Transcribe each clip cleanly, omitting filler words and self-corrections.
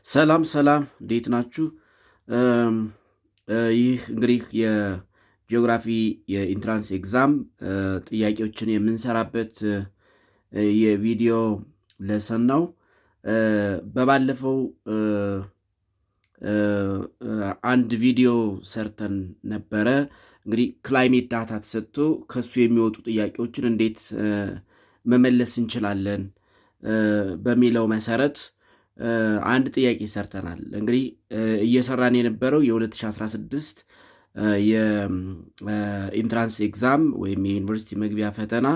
ሰላም ሰላም እንዴት ናችሁ? ይህ እንግዲህ የጂኦግራፊ የኢንትራንስ ኤግዛም ጥያቄዎችን የምንሰራበት የቪዲዮ ለሰን ነው። በባለፈው አንድ ቪዲዮ ሰርተን ነበረ። እንግዲህ ክላይሜት ዳታ ተሰጥቶ ከሱ የሚወጡ ጥያቄዎችን እንዴት መመለስ እንችላለን በሚለው መሰረት አንድ ጥያቄ ሰርተናል። እንግዲህ እየሰራን የነበረው የ2016 የኢንትራንስ ኤግዛም ወይም የዩኒቨርሲቲ መግቢያ ፈተና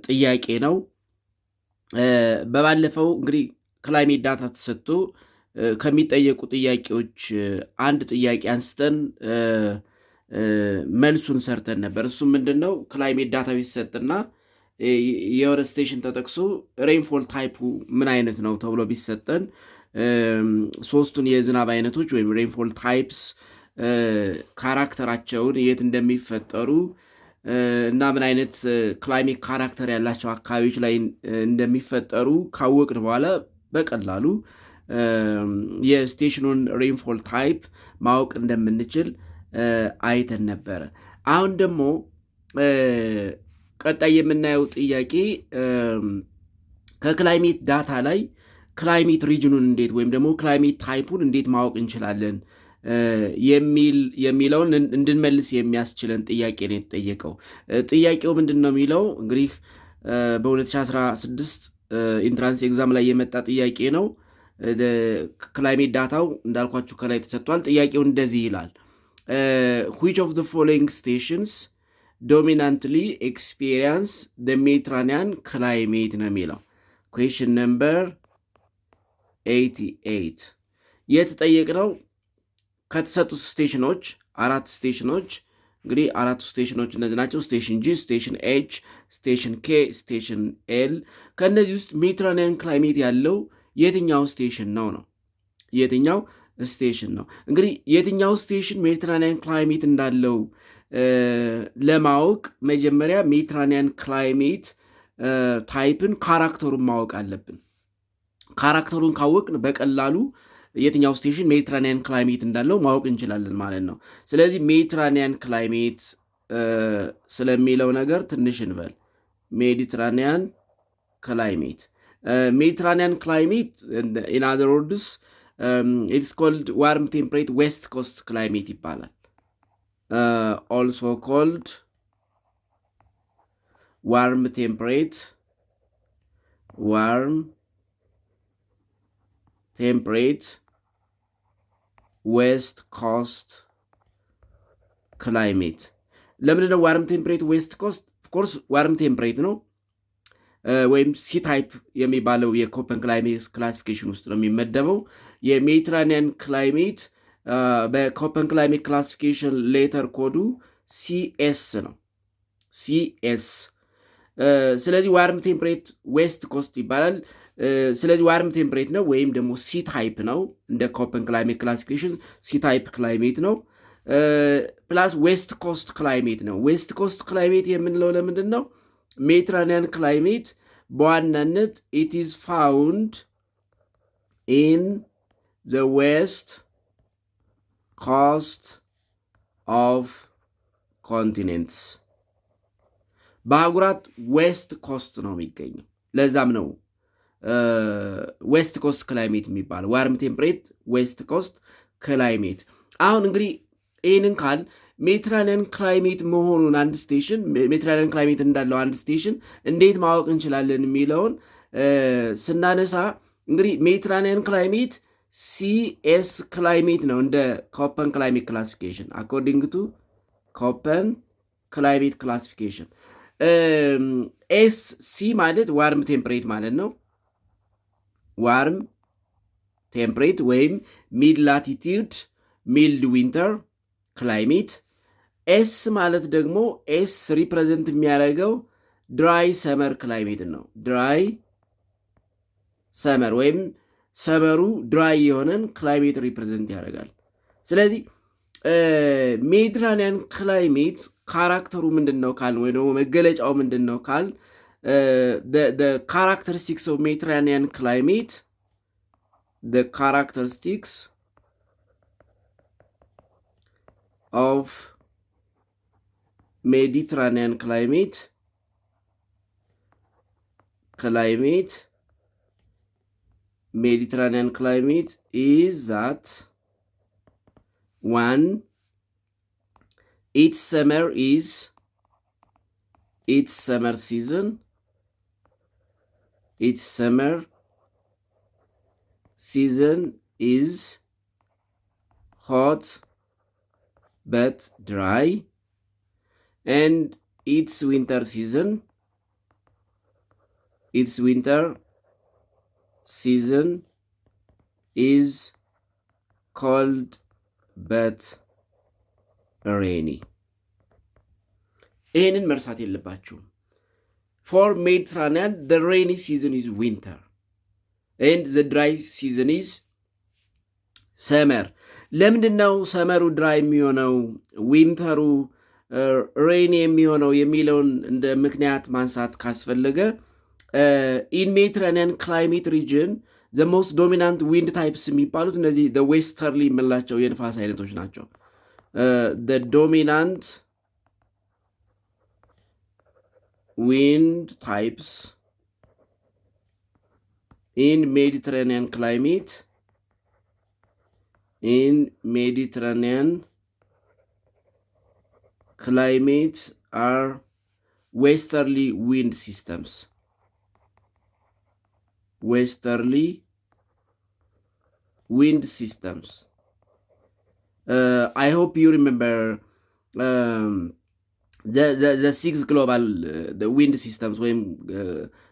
ጥያቄ ነው። በባለፈው እንግዲህ ክላይሜት ዳታ ተሰጥቶ ከሚጠየቁ ጥያቄዎች አንድ ጥያቄ አንስተን መልሱን ሰርተን ነበር። እሱም ምንድን ነው? ክላይሜት ዳታ ቢሰጥና የሆነ ስቴሽን ተጠቅሶ ሬንፎል ታይፑ ምን አይነት ነው ተብሎ ቢሰጠን ሶስቱን የዝናብ አይነቶች ወይም ሬንፎል ታይፕስ ካራክተራቸውን የት እንደሚፈጠሩ እና ምን አይነት ክላይሜት ካራክተር ያላቸው አካባቢዎች ላይ እንደሚፈጠሩ ካወቅን በኋላ በቀላሉ የስቴሽኑን ሬንፎል ታይፕ ማወቅ እንደምንችል አይተን ነበረ። አሁን ደግሞ ቀጣይ የምናየው ጥያቄ ከክላይሜት ዳታ ላይ ክላይሜት ሪጅኑን እንዴት ወይም ደግሞ ክላይሜት ታይፑን እንዴት ማወቅ እንችላለን የሚለውን እንድንመልስ የሚያስችለን ጥያቄ ነው የተጠየቀው። ጥያቄው ምንድን ነው የሚለው እንግዲህ በ2016 ኢንትራንስ ኤግዛም ላይ የመጣ ጥያቄ ነው። ክላይሜት ዳታው እንዳልኳችሁ ከላይ ተሰጥቷል። ጥያቄው እንደዚህ ይላል which of the following stations dominantly experience the Mediterranean climate ነው የሚለው question number 88 የተጠየቅነው ከተሰጡት ስቴሽኖች አራት ስቴሽኖች እንግዲህ አራቱ ስቴሽኖች እነዚህ ናቸው። ስቴሽን ጂ፣ ስቴሽን ኤች፣ ስቴሽን ኬ፣ ስቴሽን ኤል። ከእነዚህ ውስጥ ሜዲትራኒያን ክላይሜት ያለው የትኛው ስቴሽን ነው? የትኛው ስቴሽን ነው? እንግዲህ የትኛው ስቴሽን ሜዲትራኒያን ክላይሜት እንዳለው ለማወቅ መጀመሪያ ሜዲትራኒያን ክላይሜት ታይፕን ካራክተሩን ማወቅ አለብን። ካራክተሩን ካወቅን በቀላሉ የትኛው ስቴሽን ሜዲትራኒያን ክላይሜት እንዳለው ማወቅ እንችላለን ማለት ነው። ስለዚህ ሜዲትራኒያን ክላይሜት ስለሚለው ነገር ትንሽ እንበል። ሜዲትራኒያን ክላይሜት ሜዲትራኒያን ክላይሜት ኢን አዘር ወርድስ ኢትስ ኮልድ ዋርም ቴምፕሬት ዌስት ኮስት ክላይሜት ይባላል። also called warm temperate west coast climate። ለምንድነው ዋርም ቴምፕሬት ዌስት ኮስት? ኦፍኮርስ ዋርም ቴምፕሬት ነው ወይም ሲ ታይፕ የሚባለው የኮፐን ክላይሜት ክላሲፊኬሽን ውስጥ ነው የሚመደበው። የሜዲትራኒያን ክላይሜት በኮፐን ክላይሜት ክላሲፊኬሽን ሌተር ኮዱ ሲኤስ ነው። ሲኤስ። ስለዚህ ዋርም ቴምፕሬት ዌስት ኮስት ይባላል። ስለዚህ ዋርም ቴምፕሬት ነው ወይም ደግሞ ሲ ታይፕ ነው። እንደ ኮፐን ክላይሜት ክላሲፊኬሽን ሲ ታይፕ ክላይሜት ነው። ፕላስ ዌስት ኮስት ክላይሜት ነው። ዌስት ኮስት ክላይሜት የምንለው ለምንድን ነው? ሜዲትራኒያን ክላይሜት በዋናነት ኢት ኢዝ ፋውንድ ኢን ዘ ዌስት ኮስት ኦፍ ኮንቲኔንትስ፣ በአህጉራት ዌስት ኮስት ነው የሚገኘው። ለዛም ነው ዌስት ኮስት ክላይሜት የሚባለው ዋርም ቴምፕሬት ዌስት ኮስት ክላይሜት። አሁን እንግዲህ ይህንን ካል ሜዲትራኒያን ክላይሜት መሆኑን አንድ ስቴሽን ሜዲትራኒያን ክላይሜት እንዳለው አንድ ስቴሽን እንዴት ማወቅ እንችላለን የሚለውን ስናነሳ እንግዲህ ሜዲትራኒያን ክላይሜት ሲኤስ ክላይሜት ነው እንደ ኮፐን ክላይሜት ክላሲፊኬሽን አኮርዲንግ ቱ ኮፐን ክላይሜት ክላሲፊኬሽን። ኤስ ሲ ማለት ዋርም ቴምፕሬት ማለት ነው። ዋርም ቴምፕሬት ወይም ሚድ ላቲቲዩድ ሚልድ ዊንተር ክላይሜት። ኤስ ማለት ደግሞ ኤስ ሪፕሬዘንት የሚያደርገው ድራይ ሰመር ክላይሜት ነው። ድራይ ሰመር ወይም ሰመሩ ድራይ የሆነን ክላይሜት ሪፕሬዘንት ያደርጋል። ስለዚህ ሜዲትራኒያን ክላይሜት ካራክተሩ ምንድን ነው ካል ወይ ደግሞ መገለጫው ምንድን ነው ካል ካራክተሪስቲክስ ኦፍ ሜዲትራኒያን ክላይሜት the characteristics of Mediterranean climate Mediterranean climate is that one, its summer season is hot but dry, and its winter season is cold but rainy. ይህንን መርሳት የለባችሁም። For Mediterranean, the rainy season is winter and the dry season is summer. ለምንድን ነው ሰመሩ ድራይ የሚሆነው ዊንተሩ ሬኒ የሚሆነው የሚለውን እንደ ምክንያት ማንሳት ካስፈለገ ኢን ሜዲትራኒያን ክላይሜት ሪጅን ዘ ሞስት ዶሚናንት ዊንድ ታይፕስ የሚባሉት እነዚህ ዌስተርሊ የምንላቸው የንፋስ አይነቶች ናቸው። ዶሚናንት ዊንድ ታይፕስ ኢን ሜዲትራኒያን ክላይሜት are westerly wind systems. I hope you remember the six global the wind systems ወይም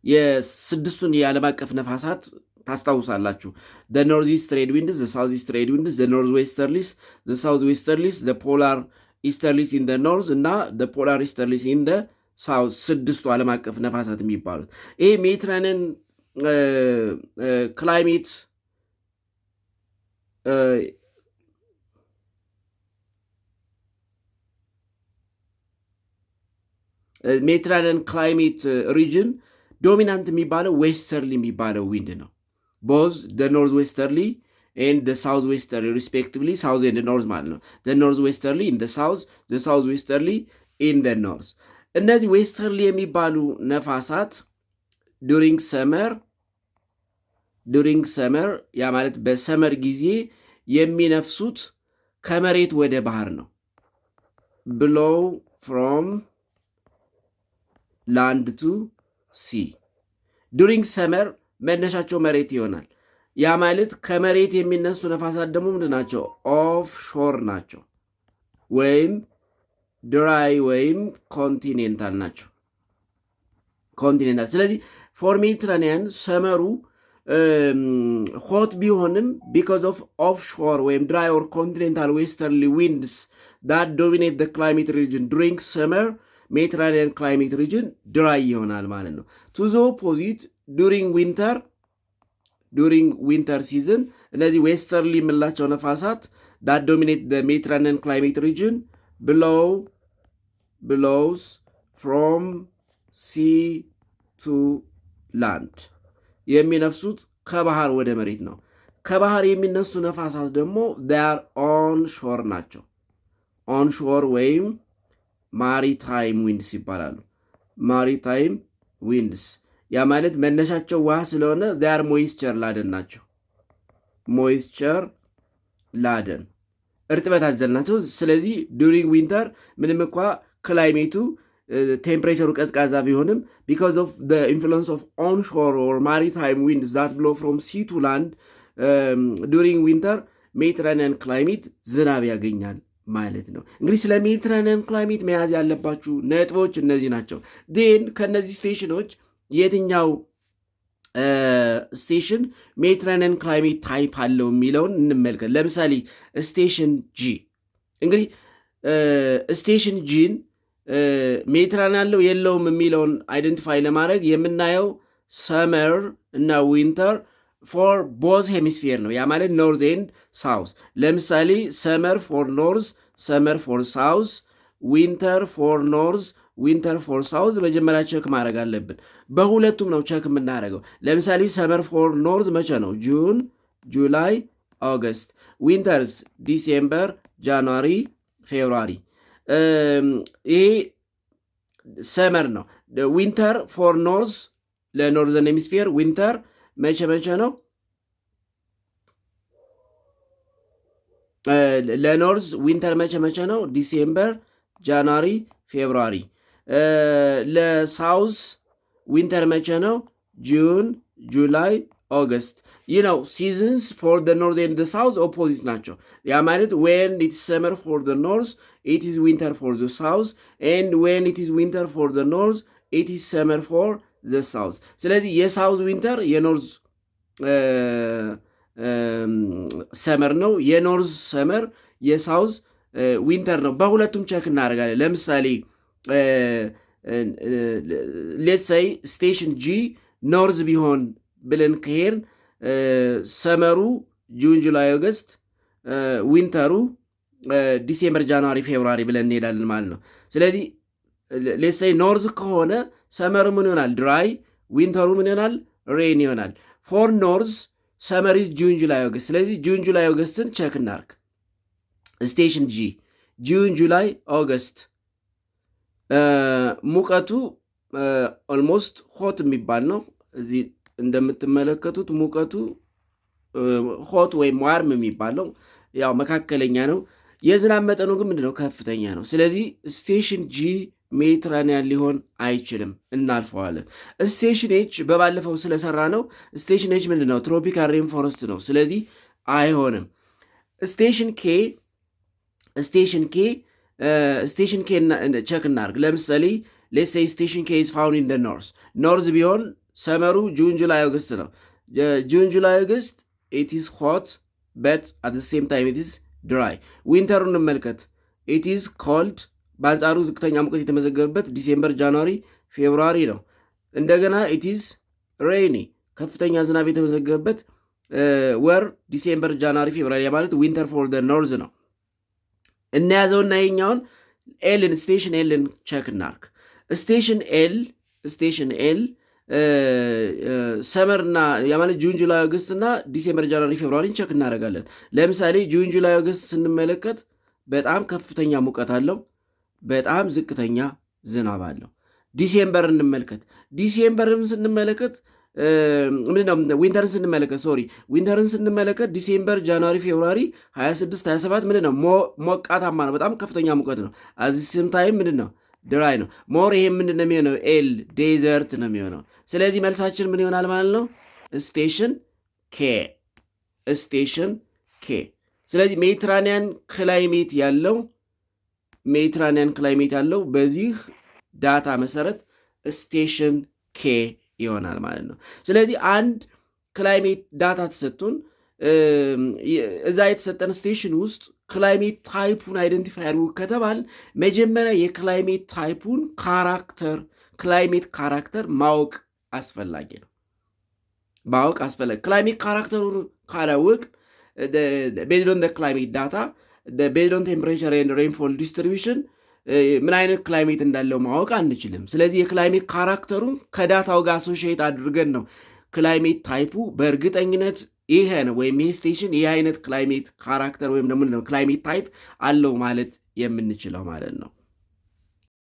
የስድስቱን የዓለም አቀፍ ነፋሳት ታስታውሳላችሁ። the northeast trade winds, the southeast trade winds, the northwesterlies, the southwesterlies, the polar easterlies in the north እና the polar easterlies in the south ስድስቱ ዓለም አቀፍ ነፋሳት የሚባሉት ይሄ ሜዲትራኒያን ክላይሜት ሜዲትራኒያን ክላይሜት ሪጅን ዶሚናንት የሚባለው ዌስተርሊ የሚባለው ዊንድ ነው። ቦዝ the northwesterly and the southwesterly respectively, south and north ማለት ነው። the northwesterly in the south, the southwesterly in the north። እነዚህ ዌስተርሊ የሚባሉ ነፋሳት during summer ያ ማለት በሰመር ጊዜ የሚነፍሱት ከመሬት ወደ ባህር ነው። blow from land to sea during summer መነሻቸው መሬት ይሆናል። ያ ማለት ከመሬት የሚነሱ ነፋሳት ደግሞ ምንድን ናቸው? ኦፍ ሾር ናቸው ወይም ድራይ ወይም ኮንቲኔንታል ናቸው። ስለዚህ ፎር ሜዲትራኒያን ሰመሩ ሆት ቢሆንም ቢካዝ ኦፍ ኦፍሾር ወይም ድራይ ኦር ኮንቲኔንታል ዌስተርሊ ዊንድስ ዳት ዶሚኔት ደ ክላይሜት ሪጅን ዱሪንግ ሰመር ሜዲትራኒያን ክላይሜት ሪጅን ድራይ ይሆናል ማለት ነው። ቱ ዘ ኦፖዚት ዱሪንግ ዊንተር ሲዝን እነዚህ ዌስተርሊ የምላቸው ነፋሳት ዳት ዶሚኔት ደ ሜዲትራኒያን ክላይሜት ሪጅን ብሎውስ ፍሮም ሲ ቱ ላንድ የሚነፍሱት ከባህር ወደ መሬት ነው። ከባህር የሚነሱ ነፋሳት ደግሞ ር ኦን ሾር ናቸው። ኦን ሾር ወይም ማሪታይም ዊንድስ ይባላሉ። ማሪታይም ዊንድስ ያ ማለት መነሻቸው ውሃ ስለሆነ ር ሞይስቸር ላደን ናቸው። ሞይስቸር ላደን እርጥበት አዘል ናቸው። ስለዚህ ዱሪንግ ዊንተር ምንም እንኳ ክላይሜቱ ቴምፕሬቸሩ ቀዝቃዛ ቢሆንም ቢካዝ ኦፍ ዘ ኢንፍሉንስ ኦፍ ኦንሾር ኦር ማሪታይም ዊንድ ዛት ብሎ ፍሮም ሲ ቱ ላንድ ዱሪንግ ዊንተር ሜዲትራኒያን ክላይሜት ዝናብ ያገኛል ማለት ነው። እንግዲህ ስለ ሜዲትራኒያን ክላይሜት መያዝ ያለባችሁ ነጥቦች እነዚህ ናቸው። ዴን ከእነዚህ ስቴሽኖች የትኛው ስቴሽን ሜዲትራኒያን ክላይሜት ታይፕ አለው የሚለውን እንመልከት። ለምሳሌ ስቴሽን ጂ እንግዲህ ስቴሽን ጂን ሜዲትራኒያን አለው የለውም የሚለውን አይደንቲፋይ ለማድረግ የምናየው ሰመር እና ዊንተር ፎር ቦዝ ሄሚስፌር ነው። ያ ማለት ኖርዝ ኤንድ ሳውዝ። ለምሳሌ ሰመር ፎር ኖርዝ፣ ሰመር ፎር ሳውዝ፣ ዊንተር ፎር ኖርዝ፣ ዊንተር ፎር ሳውዝ መጀመሪያ ቸክ ማድረግ አለብን። በሁለቱም ነው ቸክ የምናደርገው። ለምሳሌ ሰመር ፎር ኖርዝ መቼ ነው? ጁን ጁላይ ኦገስት። ዊንተርስ ዲሴምበር ጃንዋሪ ፌብሩዋሪ። ይሄ ሰመር ነው። ዊንተር ፎር ኖርዝ ለኖርዘርን ሄሚስፌር ዊንተር መቼ ነው? ለኖርዝ ዊንተር መቼ ነው? ዲሴምበር ጃንዋሪ ፌብሩዋሪ። ለሳውዝ ዊንተር መቼ ነው? ጁን ጁላይ ኦገስት። ይህ ነው ሲዝንስ ፎር ደ ኖርዝ ኤንድ ደ ሳውዝ ኦፖዚት ናቸው። ያ ማለት ዌን ኢትስ ሰመር ፎር ደ ኖርዝ ኢት ኢዝ ዊንተር ፎር ደ ሳውዝ ኤንድ ዌን ኢት ኢዝ ዊንተር ፎር ደ ኖርዝ ኢት ኢዝ ሰመር ፎር ደ ሳውዝ። ስለዚህ የሳውዝ ዊንተር የኖርዝ ሰመር ነው። የኖርዝ ሰመር የሳውዝ ዊንተር ነው። በሁለቱም ቸክ እናደርጋለን። ለምሳሌ ሌትስ ሳይ ስቴሽን ጂ ኖርዝ ቢሆን ብለን ከሄድን ሰመሩ ጁን ጁላይ ኦገስት፣ ዊንተሩ ዲሴምበር ጃንዋሪ ፌብሩዋሪ ብለን እንሄዳለን ማለት ነው። ስለዚህ ሌትስ ሳይ ኖርዝ ከሆነ ሰመሩ ምን ይሆናል? ድራይ። ዊንተሩ ምን ይሆናል? ሬን ይሆናል። ፎር ኖርዝ ሰመር ኢዝ ጁን ጁላይ ኦገስት። ስለዚህ ጁን ጁላይ ኦገስትን ቸክ እናርግ። ስቴሽን ጂ ጁን ጁላይ ኦገስት ሙቀቱ ኦልሞስት ሆት የሚባል ነው። እዚህ እንደምትመለከቱት ሙቀቱ ሆት ወይም ዋርም የሚባለው ያው መካከለኛ ነው። የዝናብ መጠኑ ግን ምንድነው? ከፍተኛ ነው። ስለዚህ ስቴሽን ጂ ሜዲትራኒያን ሊሆን አይችልም፣ እናልፈዋለን። ስቴሽን ኤች በባለፈው ስለሰራ ነው። ስቴሽን ኤች ምንድን ነው? ትሮፒካል ሬን ፎረስት ነው። ስለዚህ አይሆንም። ስቴሽን ኬ ቸክ እናርግ። ለምሳሌ ሌትስ ሴይ ስቴሽን ኬ ኢዝ ፋውንድ ኢን ደ ኖርዝ። ኖርዝ ቢሆን ሰመሩ ጁን ጁላይ ኦገስት ነው። ጁን ጁላይ ኦገስት ኢት ኢዝ ሆት በት አት ዘ ሴም ታይም ኢት ኢዝ ድራይ። ዊንተሩን እንመልከት። ኢት ኢዝ ኮልድ፣ በአንጻሩ ዝቅተኛ ሙቀት የተመዘገበበት ዲሴምበር ጃንዋሪ ፌብሩዋሪ ነው። እንደገና ኢት ኢዝ ሬኒ፣ ከፍተኛ ዝናብ የተመዘገበበት ወር ዲሴምበር ጃንዋሪ ፌብሩዋሪ ማለት ዊንተር ፎር ደ ኖርዝ ነው። እናያዘውና ይኛውን ኤልን ስቴሽን ኤልን ቸክ እናርክ። ስቴሽን ኤል ሰመርና ያማለት ጁን ጁላይ ኦገስት እና ዲሴምበር ጃንዋሪ ፌብሩዋሪን ቸክ እናደርጋለን። ለምሳሌ ጁን ጁላይ ኦገስት ስንመለከት በጣም ከፍተኛ ሙቀት አለው፣ በጣም ዝቅተኛ ዝናብ አለው። ዲሴምበር እንመልከት። ዲሴምበርን ስንመለከት ዊንተርን ስንመለከት ዲሴምበር ጃንዋሪ ፌብሩዋሪ 26 27 ምንድን ነው? ሞቃታማ ነው፣ በጣም ከፍተኛ ሙቀት ነው። አዚህ ስም ታይም ምንድን ነው? ድራይ ነው። ሞር ይሄ ምንድን ነው የሚሆነው? ኤል ዴዘርት ነው የሚሆነው። ስለዚህ መልሳችን ምን ይሆናል ማለት ነው? ስቴሽን ኬ። ስለዚህ ሜዲትራኒያን ክላይሜት ያለው በዚህ ዳታ መሰረት ስቴሽን ኬ ይሆናል ማለት ነው። ስለዚህ አንድ ክላይሜት ዳታ ተሰጥቶን እዛ የተሰጠን ስቴሽን ውስጥ ክላይሜት ታይፑን አይደንቲፋይ አድርጉ ከተባል መጀመሪያ የክላይሜት ታይፑን ክላይሜት ካራክተር ማወቅ አስፈላጊ ነው። ክላይሜት ካራክተሩን ካላወቅ ቤዝድ ኦን ክላይሜት ዳታ ቤዝድ ኦን ቴምፕሬቸር ኤንድ ሬንፎል ዲስትሪቢዩሽን ምን አይነት ክላይሜት እንዳለው ማወቅ አንችልም። ስለዚህ የክላይሜት ካራክተሩን ከዳታው ጋር አሶሺየት አድርገን ነው ክላይሜት ታይፑ በእርግጠኝነት ይሄ ነው ወይም ይሄ ስቴሽን ይህ አይነት ክላይሜት ካራክተር ወይም ደግሞ ክላይሜት ታይፕ አለው ማለት የምንችለው ማለት ነው።